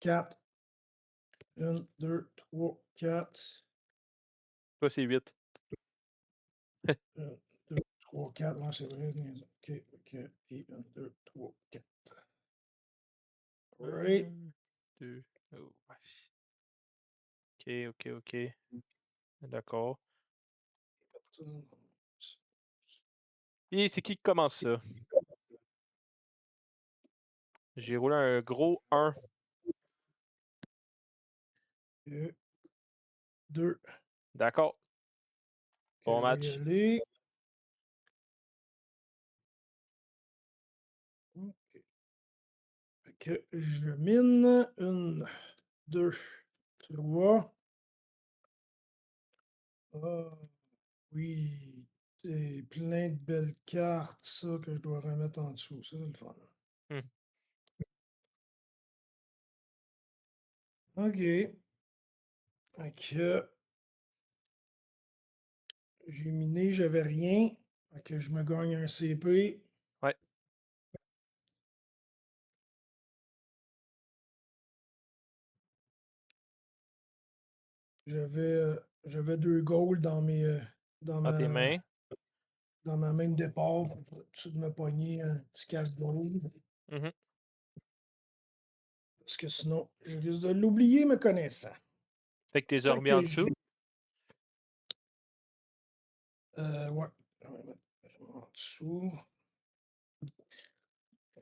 4. 1, 2, 3, 4. Toi, c'est 8. 1, 2, 3, 4. Ouais, c'est vrai. OK, OK. Et 1, 2, 3, 4. Right. 1, 2. Oh, ouais. OK, OK, OK. D'accord. Et c'est qui commence ça? J'ai roulé un gros 1. 2. D'accord. OK, Bon on va y match. aller. OK. Fait que je mine. 1, 2, 3. Ah, oui. C'est plein de belles cartes, ça, que je dois remettre en dessous. Ça, c'est le fun. Mmh. OK. Fait que j'ai miné, j'avais rien. Fait que je me gagne un CP. Ouais. J'avais 2 goals dans Dans tes mains. dans ma main de départ. Faut pas tout de suite me pogner un petit casse-goal. Mmh. Parce que sinon, je risque de l'oublier me connaissant. Fait que tu les as Fait remis en que j'ai dessous. ouais, je vais mettre en dessous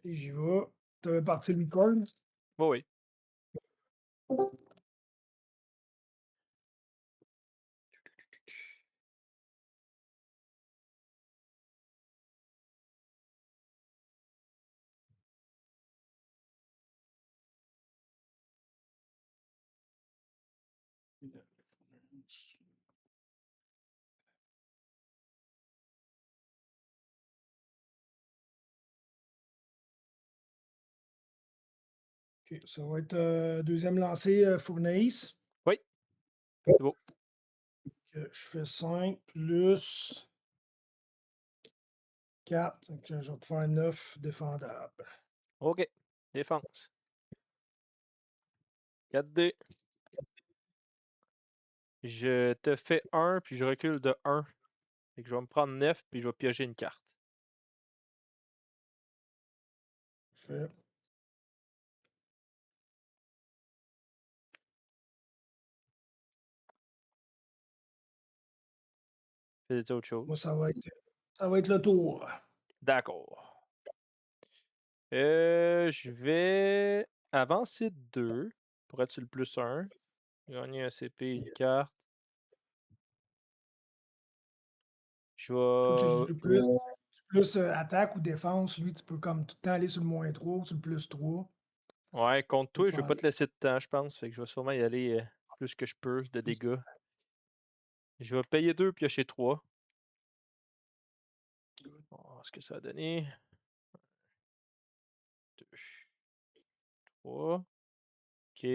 et j'y vais. Tu avais parti le record? Oui, oui. OK, ça va être, 2e lancé, Fournaise. Oui, c'est beau. Que je fais 5 plus 4, donc je vais te faire 9 défendables. OK. Défense. 4 dés. Je te fais 1, puis je recule de 1. Fait que je vais me prendre 9, puis je vais piocher une carte. Fait. Faisais-tu autre chose? Moi, ça va être le tour. D'accord. Je vais avancer 2 pour être sur le +1. Gagner un CP et une Yes. carte. Je Toi, tu vais joues plus, attaque ou défense. Lui, tu peux comme tout le temps aller sur le -3 ou sur le +3. ouais, contre toi, je vais pas Dépendant. te laisser de temps, je pense. Fait que je vais sûrement y aller, plus que je peux de Plus dégâts. Je vais payer 2, piocher 3. good. On va voir ce que ça a donné. 2, 3. OK.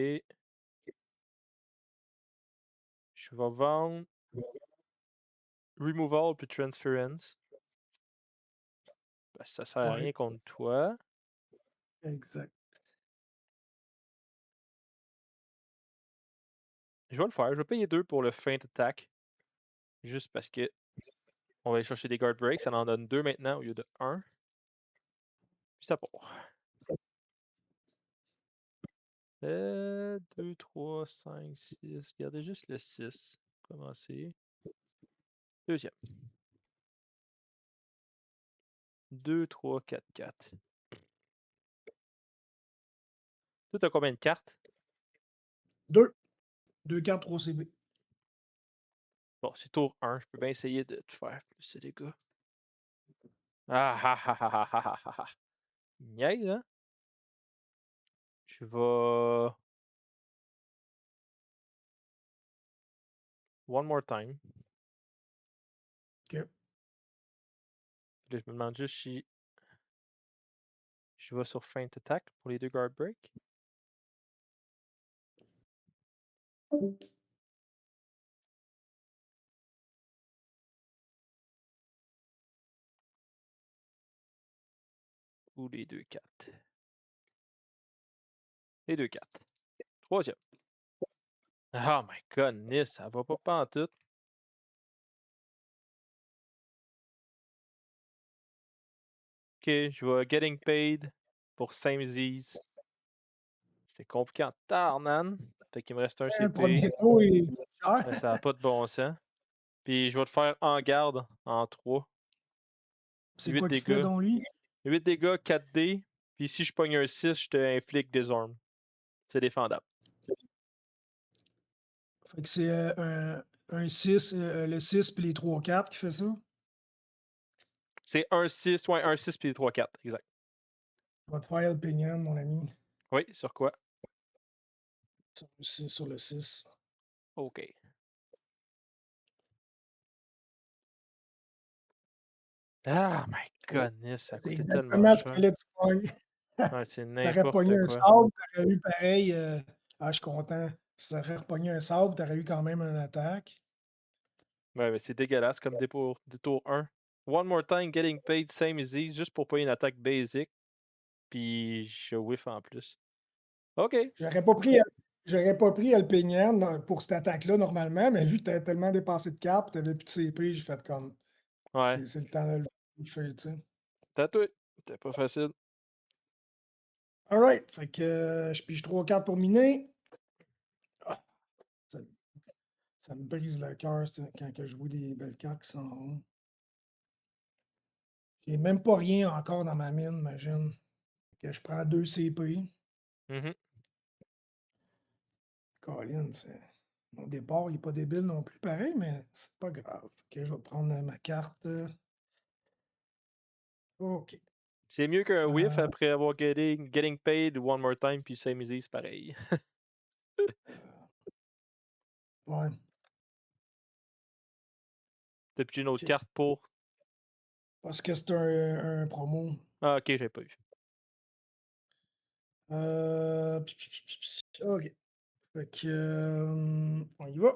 Je vais vendre Removal puis Transference. Parce que ça sert à Ouais, rien contre toi. exact. Je vais le faire. Je vais payer 2 pour le feint attack. Juste parce que on va aller chercher des guard breaks. Ça en donne 2 maintenant au lieu de 1. Puis ça part. 2, 3, 5, 6. Gardez juste le 6. Commencer. Deuxième. 2, 3, 4, 4. Toi, t'as combien de cartes? 2. 2 cartes, 3 CB. Bon, c'est tour 1. Je peux bien essayer de te faire plus de dégâts. Ah ah ah ah ah ah ah ah. Niaise, hein? Je vais. One more time. OK. Là, je me demande juste si je vais sur feint attack pour les 2 guard breaks. Ou les 2 4. Les 2 4. Troisième. Oh my goodness, ça va pas pantoute. OK, je vais getting paid pour samesies. C'est compliqué en tabarnane. Fait qu'il me reste un Le CP. premier tour est Mais cher. ça a pas de bon sens. Puis je vais te faire en garde en 3. C'est 8 quoi qu'il fait, dégâts. donc, lui? 8 dégâts, 4D. Puis si je pogne un 6, je te inflige Disarm. C'est défendable. Fait que c'est un 6, le 6 puis les 3-4 qui fait ça. C'est un 6, ouais, un 6 puis 3, 4. Exact. Va te faire le peignant, mon ami. Oui, sur quoi? Sur le 6. OK. Ah my goodness, ça a C'est coûté tellement exactement ce qu'il cher. fallait que tu pognes. Ouais, c'est Si t'aurais pogné n'importe un quoi. sable, t'aurais eu pareil. Ah, je suis content. Si t'aurais repogné un sable, t'aurais eu quand même une attaque. Ouais, mais c'est dégueulasse comme détour 1. One more time, getting paid, same as these, juste pour payer une attaque basic. Puis je whiff en plus. OK. J'aurais pas pris, j'aurais pas pris El Peña pour cette attaque-là normalement, mais vu que t'avais tellement dépassé de cartes, t'avais plus de CP, j'ai fait comme Ouais. c'est le temps de le faire, tu sais. Tatoué. C'était pas facile. Alright, fait que je pige 3 cartes pour miner. Ah, ça, ça me brise le cœur ça, quand que je vois des belles cartes qui s'en vont. J'ai même pas rien encore dans ma mine, imagine. Fait que je prends 2 CP. Mhm. Colin, mon départ, il est pas débile non plus, pareil, mais c'est pas grave. Ok, je vais prendre ma carte. OK. C'est mieux qu'un whiff Euh, après avoir getting paid one more time puis same as these, pareil. ouais, T'as plus une autre OK. carte pour. Parce que c'est un promo. Ah, ok, j'ai pas vu. OK. Fait que, on y va.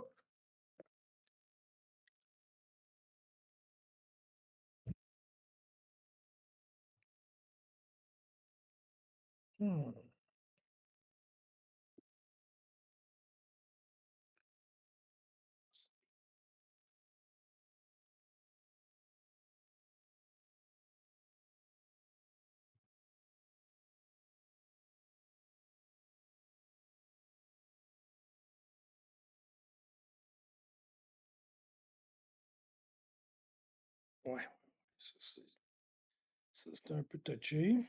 Hmm. Ouais, ça, c'est un peu touché.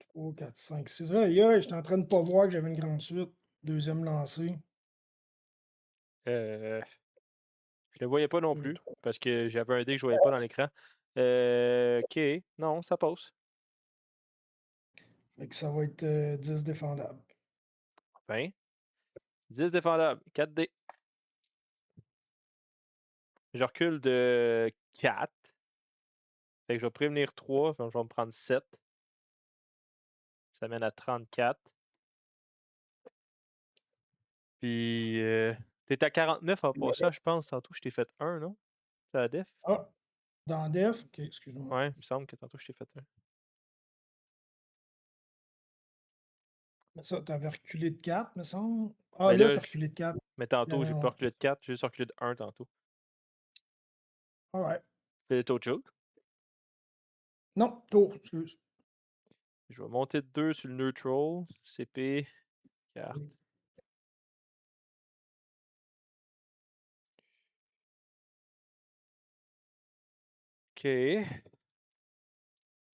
Trois, quatre, cinq, six. Aïe, aïe, j'étais en train de pas voir que j'avais une grande suite. Deuxième lancée. Euh, je le voyais pas non Deux, plus trois. parce que j'avais un dé que je voyais pas dans l'écran. Ok, non, ça passe. Fait que ça va être 10 défendable. 20. 10 défendable. 4 dés. Je recule de 4. Fait que je vais prévenir 3. Donc je vais me prendre 7. Ça mène à 34. Puis, t'es à 49 en passant, je pense. Tantôt, je t'ai fait un, non? C'est la def? Ah, dans Def. OK, excuse-moi. Ouais, il me semble que tantôt, je t'ai fait un. Mais ça, t'avais reculé de 4, me semble. Ah, Mais là, là, t'as reculé de 4. mais tantôt, j'ai pas Ouais. reculé de 4, j'ai juste reculé de un tantôt. Alright. C'est autre chose. Non, tour, excuse. Je vais monter de 2 sur le neutral. CP, carte. OK.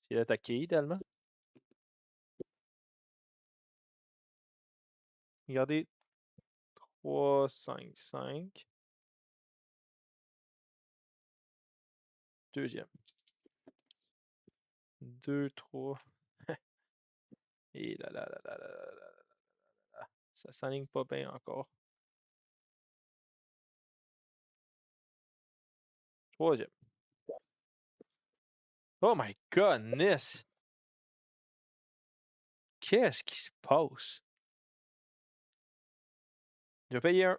C'est attaqué, idéalement. Regardez. 3, 5, 5. Deuxième. 2, 3. Et là, là, là, là, là, là, là, là. Ça s'aligne pas bien encore. Troisième. Oh my goodness! Qu'est-ce qui se passe? Je vais payer un.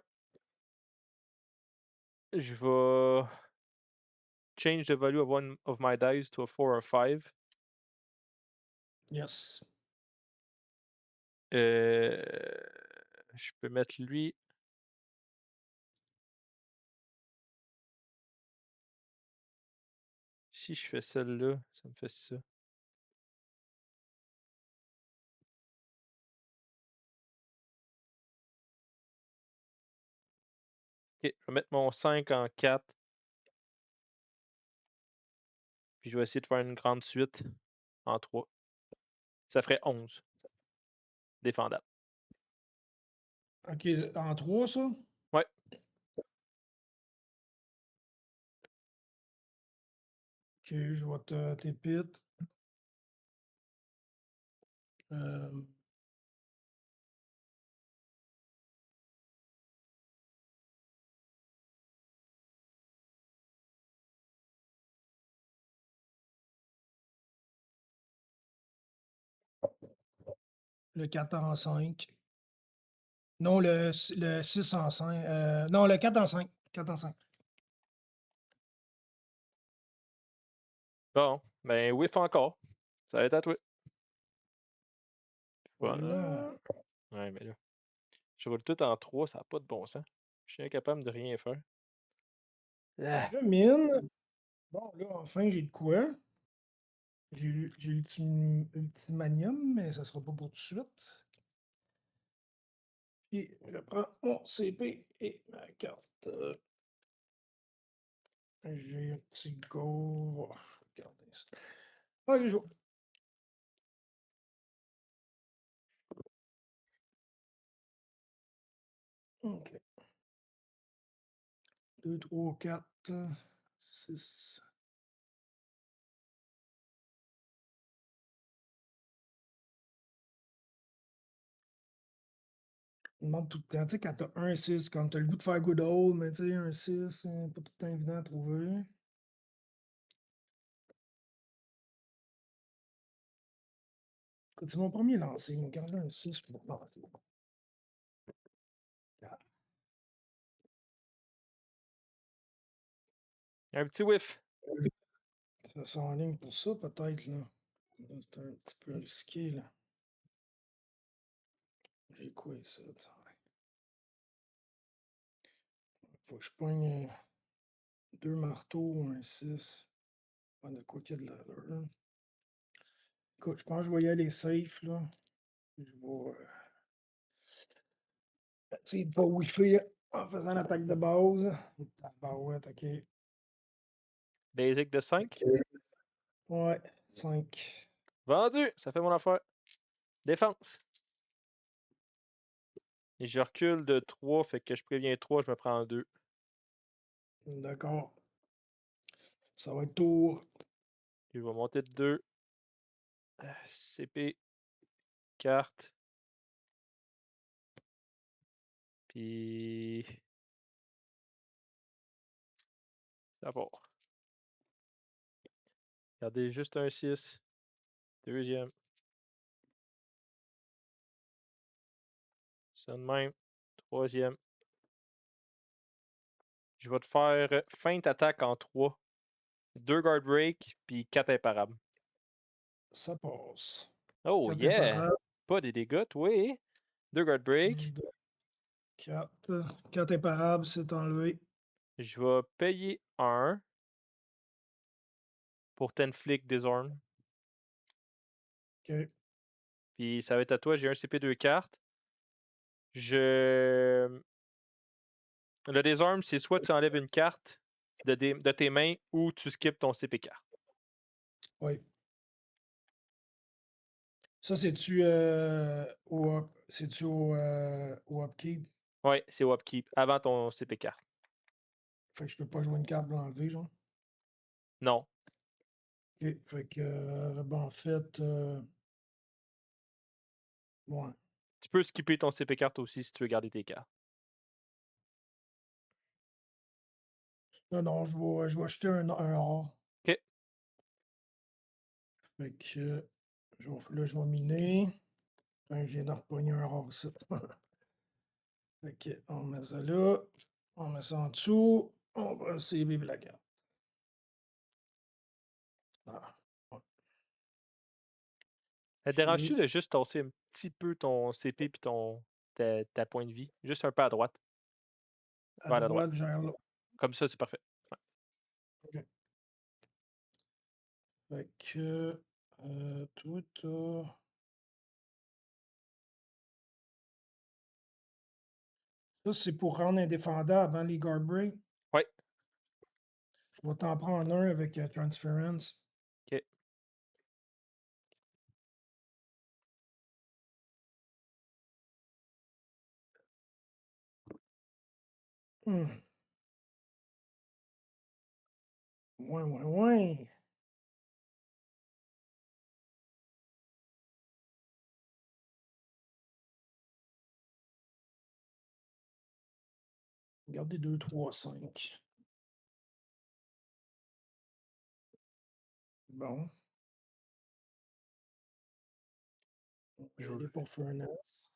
Je vais change the value of one of my dice to a 4 or 5. Yes. Je peux mettre lui. Si je fais celle-là, ça me fait ça. OK, je vais mettre mon 5 en 4, puis je vais essayer de faire une grande suite en 3. Ça ferait 11 défendable. OK, en 3 ça? Ouais, OK, je vais te t'épite. Hem, le 4 en 5. Non, le 6 en 5. Non, le 4 en 5. 4 en 5. bon, ben whiff encore. Ça va être à toi. Voilà. Ouais, mais là, je roule tout en 3, ça a pas de bon sens. Je suis incapable de rien faire. Ah! Je mine. Bon, là, enfin, j'ai de quoi. J'ai l'ultimanium, mais ça sera pas pour tout de suite. Puis, je prends mon CP et ma carte. J'ai un petit go. Oh, regardez ça. Allez, je vais. OK. 2, 3, 4, 6. Il demande tout le temps, tu sais, quand t'as un 6, comme t'as le goût de faire good old, mais tu sais, un 6, c'est pas tout le temps évident à trouver. Écoute, c'est mon premier lancer. Mon garder un 6 pour lancer. Ah, Un petit whiff. ça s'enligne pour ça, peut-être, là. Là, c'est un petit peu risqué, là. J'ai quoi, ça? Attends. Faut que je pogne 2 marteaux ou un 6. Pas de quoi qu'il y a de l'allure. Écoute, je pense que je vais y aller safe, là. Je vais essayer de pas whiffer en faisant l'attaque de base. Tabarouette, OK. Basic de 5. OK. Ouais, 5. Vendu! Ça fait mon affaire. Défense. Et je recule de 3, fait que je préviens 3, je me prends 2. D'accord. Ça va être tour. Je vais monter de 2. CP, carte. Puis. Ça part. Regardez, juste un 6. Deuxième. Ça de même. Troisième. Je vais te faire feinte attaque en 3. 2 guard break, puis 4 imparables. Ça passe. Oh 4 yeah! imparables. Pas des dégâts, oui. 2 guard break. 4. 4 imparables, c'est enlevé. Je vais payer 1 pour Tenflick Disarm. OK. Puis ça va être à toi, j'ai un CP 2 cartes. Je. Le Disarm, c'est soit tu enlèves une carte de tes mains ou tu skips ton CP carte. Oui. Ça, c'est-tu c'est-tu au upkeep? Ouais, c'est au upkeep, avant ton CP carte. Fait que je peux pas jouer une carte pour l'enlever, genre? Non. OK. Fait que, ben, en fait, ouais. Tu peux skipper ton CP carte aussi si tu veux garder tes cartes. Non, non, je vais acheter un or. OK. Fait que, là, je vais miner. Je viens d'en repogner un rare ici. Fait que on met ça là, on met ça en dessous, on va CB la carte. Ah, ouais, Ça te dérange-tu j'ai de juste tasser un petit peu ton CP puis ta point de vie? Juste un peu à droite, à vers la droite. droite, gère là. Comme ça, c'est parfait. Ouais. OK. Fait que, toi, ça, c'est pour rendre indéfendable, hein, les guard break. Ouais, Je vais t'en prendre un avec, transference. OK. Mmh. Ouais, ouais, ouais. Regardez 2, 3, 5. Bon, on va y Je aller pour Furnace.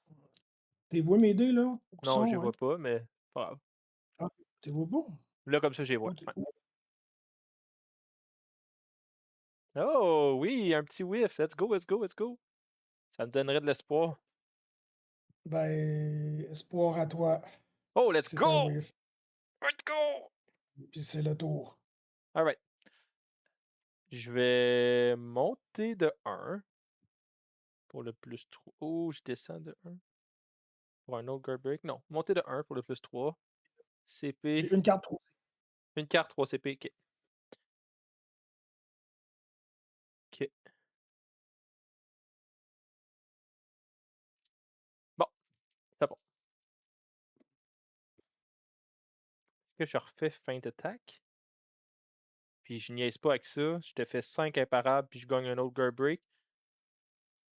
Tu vois mes dés, là? Où qu'ils Non, je sont, les ouais? vois pas, mais pas grave. Ah, tu vois pas? Là, comme ça, je les vois. Où tu Ouais. où? Oh oui, un petit whiff. Let's go, let's go, let's go. Ça me donnerait de l'espoir. Ben, espoir à toi. Oh, let's C'est un go! whiff. Let's go! Puis c'est le tour. Alright. Je vais monter de 1 pour le plus 3. Oh, je descends de 1 pour un autre guard break. Non, monter de 1 pour le plus 3. CP. J'ai une carte trop. Une carte 3 CP. OK. OK. Bon, c'est bon. Est-ce que je refais fin d'attaque? Puis je niaise pas avec ça. Je te fais 5 imparables, puis je gagne un autre guard break.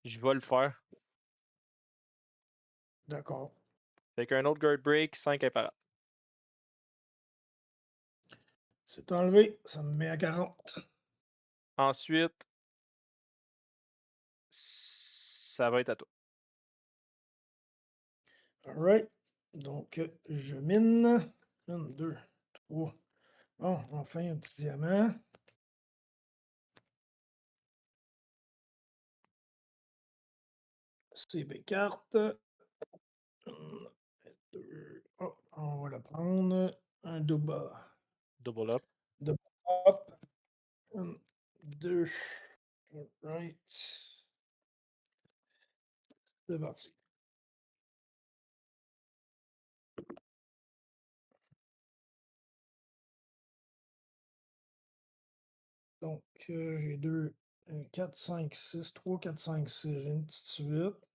Je vais le faire. D'accord. Fait qu'un autre guard break, 5 imparables. C'est enlevé, ça me met à 40. Ensuite, ça va être à toi. Alright. Donc, je mine. 1, 2, 3. Bon, enfin un petit diamant. CB carte. 1, 2. Oh, on va la prendre. Un double. Double up. Double up. 1, 2. Alright. C'est parti. Donc, j'ai 2, 4, 5, 6, 3, 4, 5, 6. J'ai une petite suite.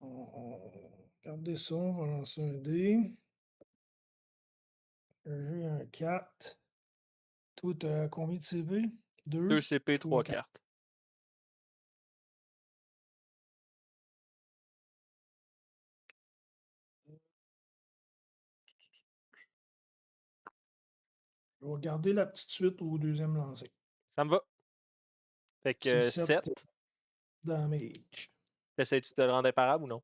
On regardez ça, on va lancer un dé. J'ai un 4. Toi, tu combien de CP? 2 2. CP, Toi, 3 4. cartes. Je vais garder la petite suite au deuxième lancer. Ça me va. Fait C'est que 7 7. damage. Essaies-tu de le rendre imparable ou non?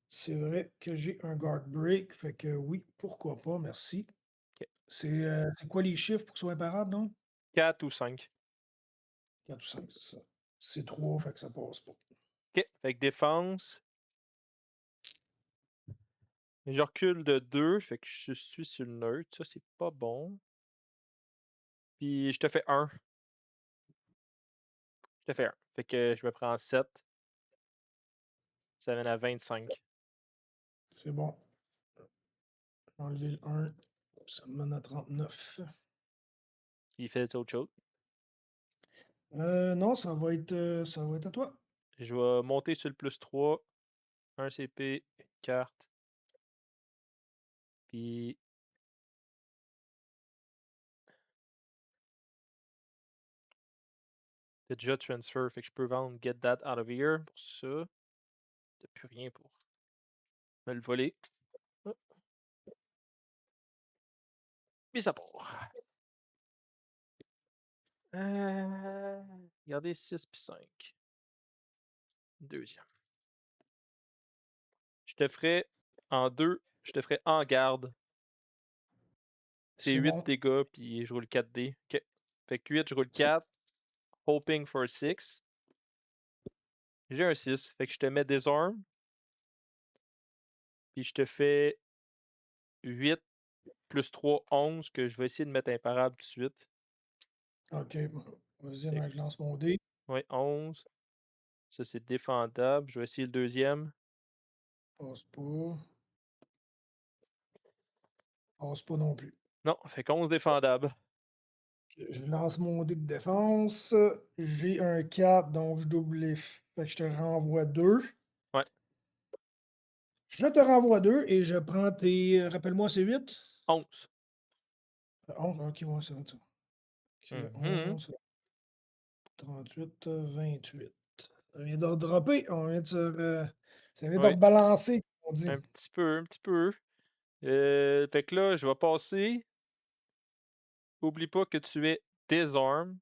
C'est vrai que j'ai un guard break, fait que oui, pourquoi pas, merci. OK. C'est quoi les chiffres pour que ce soit imparable, donc? 4 ou 5. 4 ou 5, c'est ça. C'est 3, fait que ça passe pas. OK. Fait que défense. Je recule de 2, fait que je suis sur le neutre. Ça, c'est pas bon. Puis je te fais 1. Je te fais 1. Fait que je me prends 7. Ça mène à 25. C'est bon. Enlever le 1, ça me mène à 39. Il fait autre chose. Non, ça va être à toi. Je vais monter sur le plus 3. 1 CP, une carte. Puis t'as déjà transfer. Fait que je peux vendre Get That Out of Here pour ça. T'as plus rien pour me le voler. Hop. Puis ça part. Regardez 6 puis 5. Deuxième. Je te ferai en 2, je te ferai en garde. C'est C'est 8 bon. dégâts, puis je roule 4 dés. OK. Fait que 8, je roule 4. Hoping for 6. J'ai un 6. Fait que je te mets Disarm. Puis je te fais 8 plus 3, 11, que je vais essayer de mettre imparable tout de suite. OK. Vas-y, Fait ben, je lance mon dé. ouais, 11. Ça, c'est défendable. Je vais essayer le deuxième. Passe pas. Passe pas non plus. Non, fait qu'11 défendable. Je lance mon dé de défense. J'ai un 4, donc je double les. Fait que je te renvoie 2. Ouais, Je te renvoie 2 et je prends tes. Rappelle-moi, c'est 8? 11. 11, ok, ouais, c'est ça. Ok, Mhm. 11, 38, 28. Ça vient de redropper. On vient de se ça vient de Ouais, rebalancer, comme on dit. un petit peu, un petit peu. Fait que là, je vais passer. Oublie pas que tu es Disarm.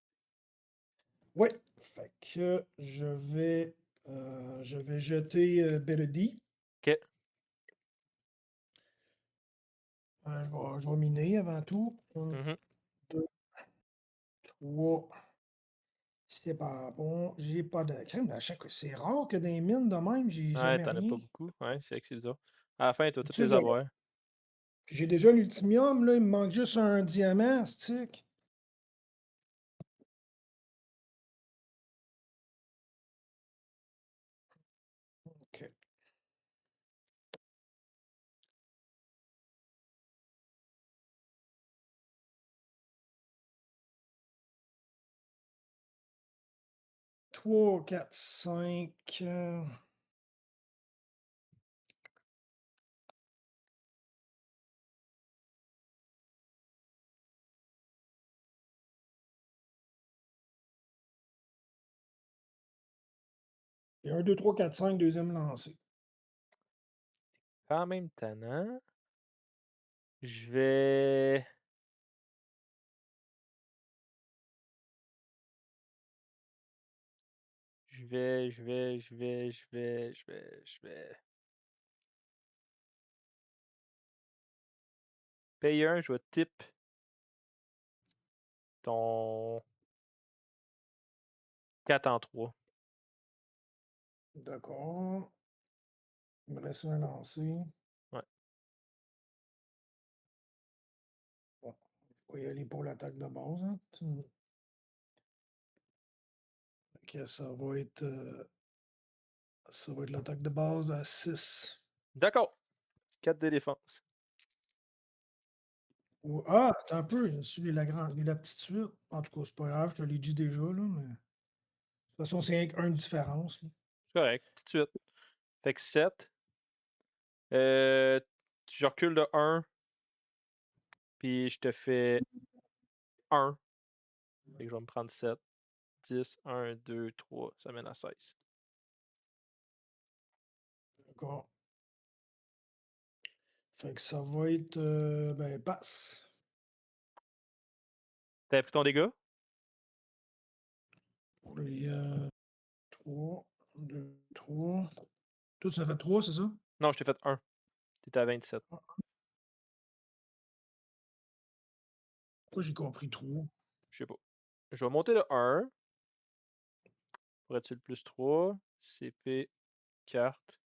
Ouais. Fait que je vais jeter Belody. OK. Je vais miner avant tout. Un, Mhm. 2, 3. C'est pas bon. J'ai pas de crème à chaque. C'est rare que dans les mines de même, j'ai Ouais, jamais t'en as pas rien. beaucoup. Ouais, c'est vrai que c'est bizarre. À la fin, tu vas Tu toutes sais, les avoir. j'ai déjà l'ultimium, là. Il me manque juste un diamant, stick. OK. Trois, quatre, cinq. Et 1, 2, 3, 4, 5, deuxième lancé. Quand même tannant. Je vais. Paye un, je vais tip ton 4 en 3. D'accord. Il me reste un lancé. Ouais. Bon, je vais y aller pour l'attaque de base, hein. Ok, ça va être l'attaque de base à 6. D'accord. 4 de défense. Ah, attends un peu. J'ai la petite suite. En tout cas, c'est pas grave, je te l'ai dit déjà, là, mais. De toute façon, c'est rien qu'une différence, là. C'est correct. Tout de suite. Fait que 7. Euh, je recule de 1, puis je te fais 1. Fait que je vais me prendre 7. 10, 1, 2, 3. Ça mène à 16. D'accord. Fait que ça va être. Ben, passe. T'avais pris ton dégât? Pour les 3, 2, 3. Toi, tu as fait 3, c'est ça? Non, je t'ai fait 1. T'étais à 27. Pourquoi j'ai compris 3? Je sais pas. Je vais monter de 1. Pour être sur le plus 3. CP, carte.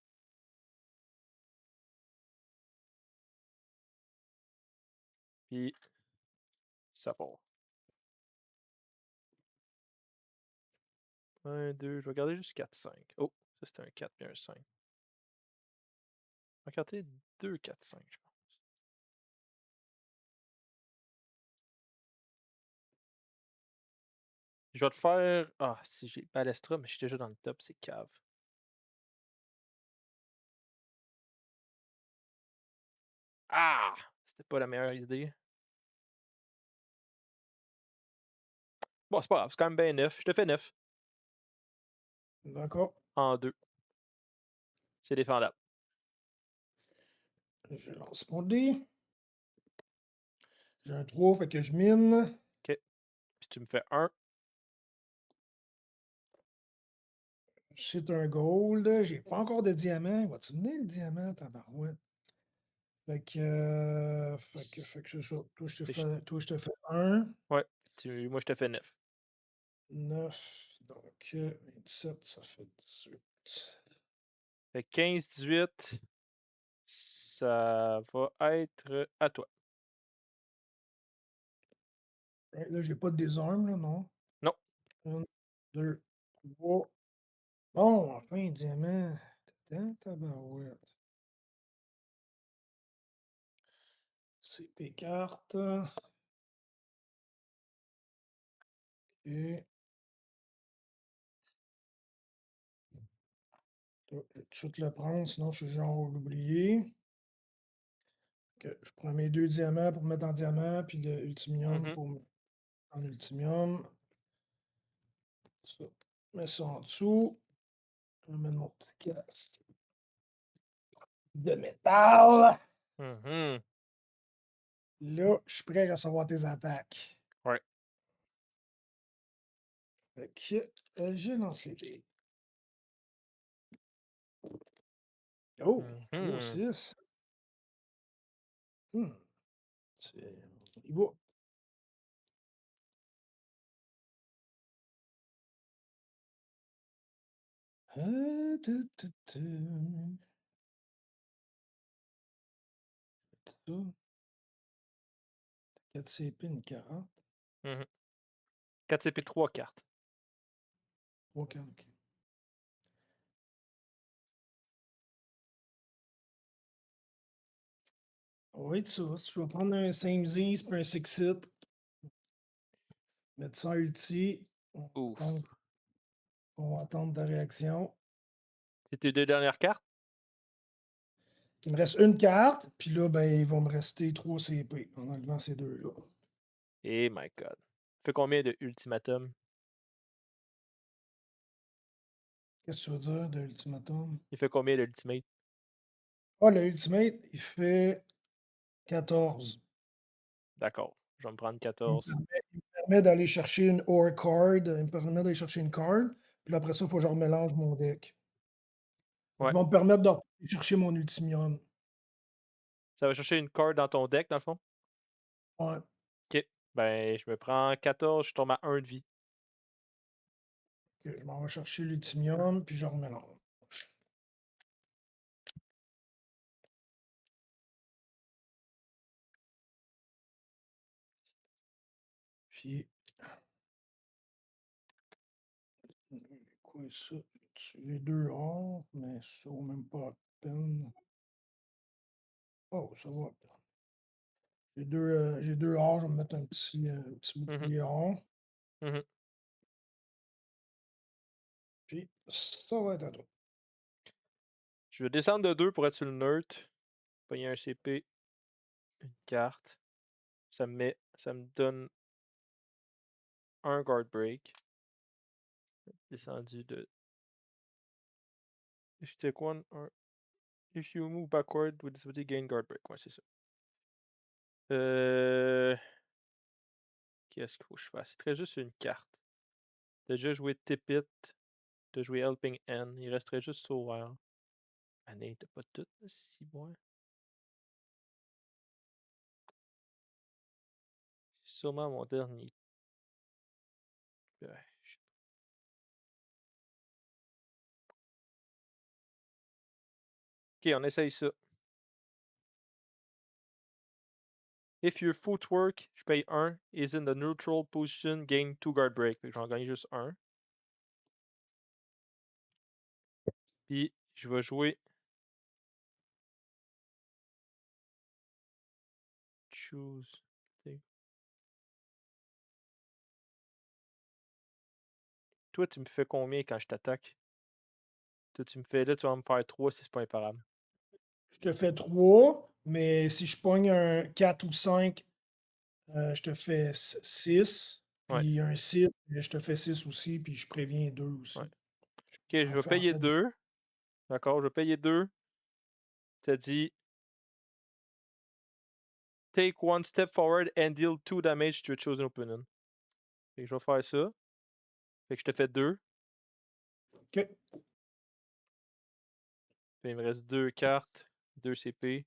Puis ça part. 1, 2, je vais garder juste 4, 5. Oh, ça c'était un 4 puis un 5. Je vais garder 2, 4, 5, je pense. Je vais te faire. Ah, si j'ai Balestra, mais je suis déjà dans le top, c'est cave. Ah! C'était pas la meilleure idée. Bon, c'est pas grave, c'est quand même bien 9. Je te fais 9 D'accord. en 2. C'est défendable. Je lance mon dé. J'ai un 3, fait que je mine. OK. Puis tu me fais 1. C'est un gold. J'ai pas encore de diamant. Va-tu me donner le diamant, tabarouette? Fait que c'est ça. Fait que je Toi, je te fais un. ouais, moi, je te fais 9. 9. Donc, 27, ça fait 18. Fait que 15-18, ça va être à toi. Ouais, là, j'ai pas de désarme, là, non? Non. 1, 2, 3. Bon, enfin, un diamant. Attends, tabarouette. CP carte. Et je vais tout de suite le prendre, sinon je suis genre à l'oublier. Je prends mes 2 diamants pour mettre en diamant, puis le ultimium Mmh. pour mettre en ultimium. Ça, je mets ça en dessous. Je vais mettre mon petit casque de métal. Mmh. Là, je suis prêt à recevoir tes attaques. Ouais. Fait que, je lance les dés. Oh! trois Mmh. 6. Mmh. C'est on y va. Tu tu tu. Ça. 4 CP, une carte. Mmh. 4 CP, 3 cartes. 3 cartes, OK. On va être ça. Si tu vas prendre un Samesies puis un Sixit, mettre ça en ulti, on va Ouf. attendre on va attendre ta réaction. C'est tes 2 dernières cartes? Il me reste une carte, puis là, ben, il va me rester 3 CP en enlevant ces 2-là. Eh my god. Fait combien de ultimatum? Qu'est-ce que tu veux dire de l'ultimatum? Il fait combien l'ultimate? Ah, le ultimate, il fait 14. D'accord, je vais me prendre Il me 14. permet il me permet d'aller chercher une ore card, il me permet d'aller chercher une card, puis après ça, il faut que je remélange mon deck. Donc Ouais. il va me permettre d'aller chercher mon ultimium. Ça va chercher une carte dans ton deck, dans le fond? Ouais, OK. Ben, je me prends 14, je tombe à 1 de vie. OK, je m'en vais chercher l'ultimium, puis je remélange. Puis, quoi ça? Les 2 or, mais ça vaut même pas la peine. Oh, ça va. J'ai 2 or, je vais me mettre un petit Mmh mh. bouclier or, Mmh. puis ça va être à toi. Je vais descendre de 2 pour être sur le neutre. Pogner un CP, une carte. Ça me donne un guard break. Descendu de if you take one or if you move backward with disability gain guard break. Ouais, c'est ça. Qu'est-ce qu'il faut que je fasse? Il te reste juste une carte. Tu déjà joué Tip It, tu joué Helping Hand, il resterait juste Sauveur. Ah né, tu pas tout, si bon. C'est sûrement mon dernier. Ouais, OK, on essaye ça. If your footwork, je paye 1, is in the neutral position, gain 2 guard break. Fait que je vais en gagner juste 1. Puis je vais jouer choose. Toi, tu me fais combien quand je t'attaque? Toi, tu me fais là, tu vas me faire 3 si c'est pas imparable. Je te fais 3, mais si je pogne un 4 ou 5, je te fais 6, Ouais, puis un 6, je te fais 6 aussi, puis je préviens 2 ouais. aussi. OK, je vais En payer fait, 2. D'accord, je vais payer 2. Tu dit take one step forward and deal 2 damage to a chosen opponent. Fait que je vais faire ça. Fait que je te fais 2. OK. Puis il me reste 2 cartes, 2 CP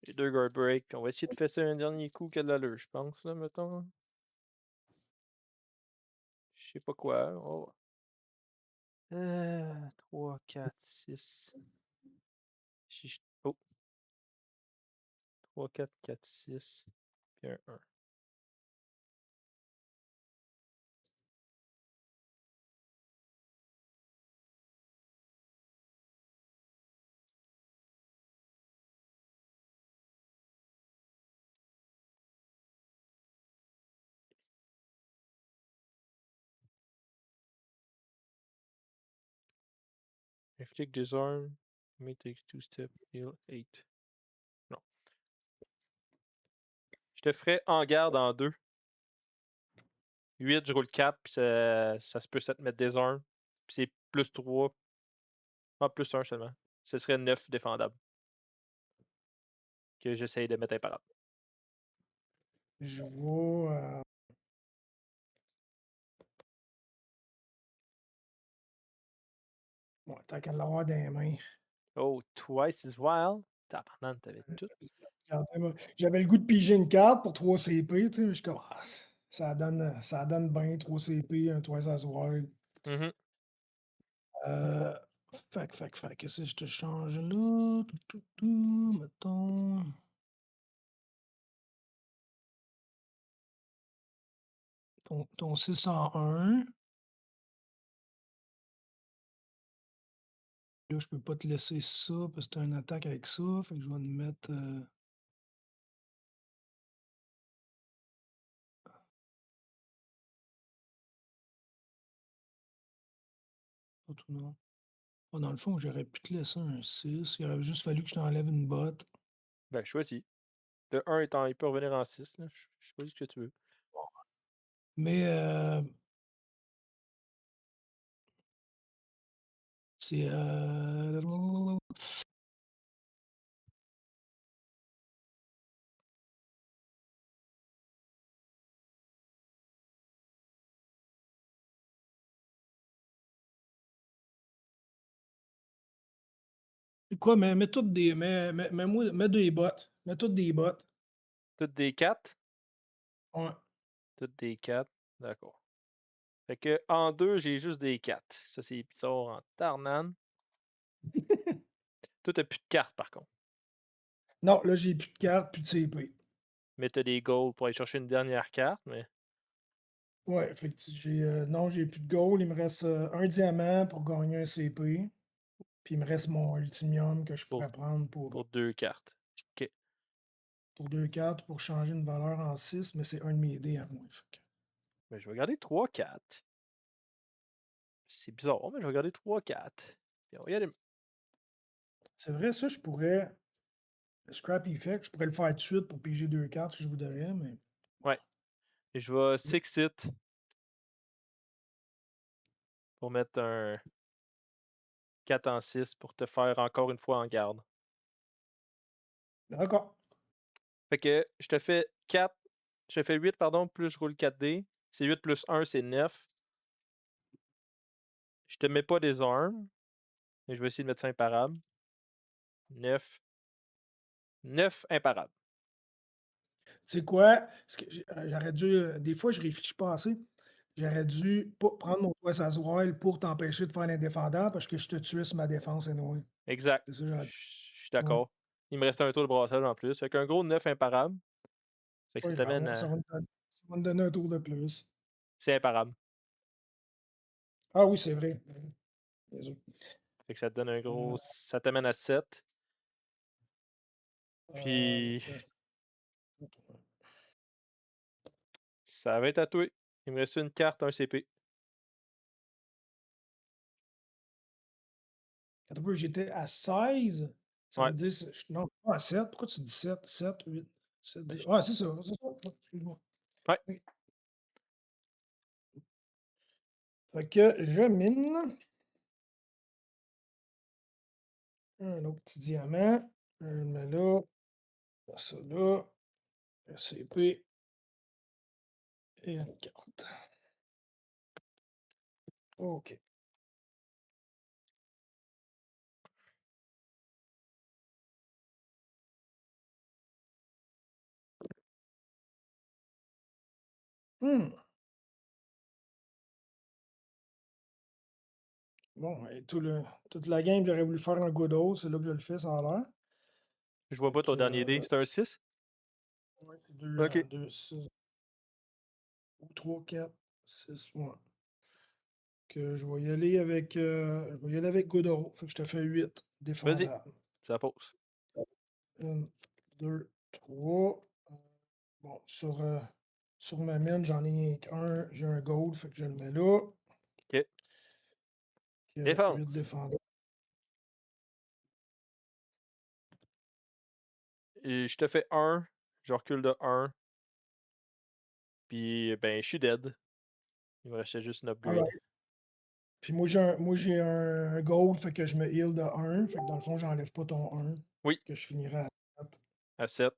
et 2 guard break. On va essayer de fesser un dernier coup qui a de l'allure, je pense, là, mettons. Je sais pas quoi. On va voir. 3, 4, 6. Oh, 3, 4, 4, 6. Puis un 1. Inflict disarm. May takes 2 step. Heal 8. Non. Je te ferai en garde en 2. 8, je roule 4, puis ça se peut ça te mettre disarm. Puis c'est plus 3. Ah, plus 1 seulement. Ce serait 9 défendable. Que j'essaye de mettre imparable. Je vais. Bon, tant qu'à l'avoir dans les mains. Oh, twice is wild. Tabarnak, t'avais tout. Regardez, moi, j'avais le goût de piger une carte pour 3 CP, tu sais, mais je suis comme, ça donne bien 3 CP, un Twice as Wild. Mhm. Euh, qu'est-ce que je te change là? Mettons. Ton 601. Là, je peux pas te laisser ça parce que tu as une attaque avec ça. Fait que je vais te mettre. Autre non. Ah, dans le fond, j'aurais pu te laisser un 6. Il aurait juste fallu que je t'enlève une botte. Ben, choisis. Le 1 étant, il peut revenir en 6. Là. Choisis ce que tu veux. Mais c'est. C'est quoi, mais mets toutes des. Mets des bottes. Mets toutes des bottes. Toutes des 4. Ouais. Toutes des 4. D'accord. Fait que en 2, j'ai juste des 4. Ça, c'est bizarre en tarnane. Toi, t'as plus de cartes, par contre. Non, là, j'ai plus de cartes, plus de CP. Mais t'as des goals pour aller chercher une dernière carte. Mais Ouais, fait que non, j'ai plus de gold. Il me reste un diamant pour gagner un CP. Puis il me reste mon ultimium que je pour, pourrais prendre pour 2 cartes. OK. pour 2 cartes pour changer une valeur en 6, mais c'est un de mes dés à moi. Fait que Ben, je vais garder 3, 4. C'est bizarre, mais je vais garder 3, 4. Puis on va y aller. c'est vrai, ça, je pourrais. Le Scrap Effect, je pourrais le faire tout de suite pour piger 2 cartes si je voudrais, mais. Ouais. Et je vais 6 hit pour mettre un 4 en 6 pour te faire encore une fois en garde. D'accord. Fait que je te fais 4. Je te fais 8, pardon, plus je roule 4 dés. C'est 8 plus 1, c'est 9. Je te mets pas des armes. Mais je vais essayer de mettre ça imparable. 9. 9 imparables. Tu sais quoi? J'aurais dû. Des fois, je réfléchis pas assez. J'aurais dû pas prendre mon Twice as Wild pour t'empêcher de faire l'indéfendable parce que je te tuais sur ma défense, anyway. Exact. C'est ça, j'aurais. Je suis Ouais. d'accord. Il me restait un tour de brassage en plus. Fait qu'un gros 9 imparable. Fait que ça Pas t'amène grave, à. ça va me donner un tour de plus. C'est imparable. Ah oui, c'est vrai. Bien sûr. Fait que ça te donne un Euh, gros. Ça t'amène à 7. donc, Puis. là, Ça va être à toi. Il me reste une carte, un CP. attends un peu, j'étais à 16. Ça Ouais. veut dire. Non, pas à 7. Pourquoi tu dis 7? 7, 8, 7, Ben, 10. Ouais, c'est ça. C'est ça. Excuse-moi. ouais. Oui. Fait que je mine un autre petit diamant. Je le mets là. Ça là. Un CP et une carte. OK. Mmh. Bon et toute la game, j'aurais voulu faire un good hole, c'est là que je le fais, ça a l'air. Je vois Fait pas ton dernier dé. que, C'est un 6? ouais, c'est 2, OK. 2, 6 ou 3, 4, 6, ouais. Que je vais y aller avec, je vais y aller avec good hole. Fait que je te fais 8 Vas-y, défendables. ça pose. 1, 2, 3. Bon, sur ma mine, j'en ai rien qu'un. J'ai un gold, fait que je le mets là. OK. 8 Défense. défendables. Et je te fais un. Je recule de un. Puis, ben, je suis dead. Il me restait juste une upgrade. Alright. Puis moi, j'ai un gold, fait que je me heal de 1. Fait que dans le fond, j'enlève pas ton 1. Oui, Que je finirai à 4. à 7.